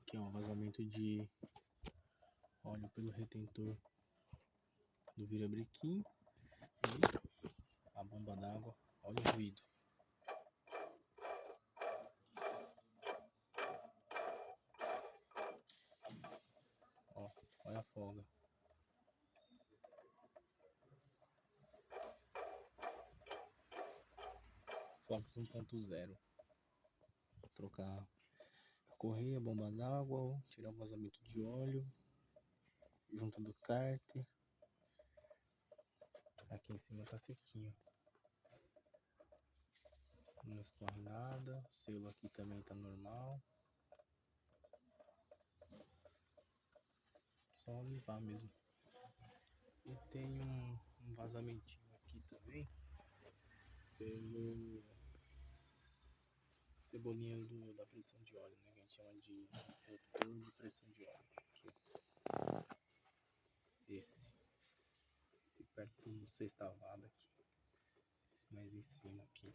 Aqui, ó, vazamento de óleo pelo retentor do virabrequim e a bomba d'água. Olha o ruído. Ó, olha a folga. Fox 1.0. Trocar a correia, bomba d'água, tirar o vazamento de óleo, junta do cárter. Aqui em cima tá sequinho. Não escorre nada. O selo aqui também tá normal. Só limpar mesmo. E tem um vazamentinho aqui também pelo cebolinha da pressão de óleo, né? Que a gente chama de motor de pressão de óleo. Aqui, ó. Esse perto do sextavado aqui. Esse mais em cima aqui.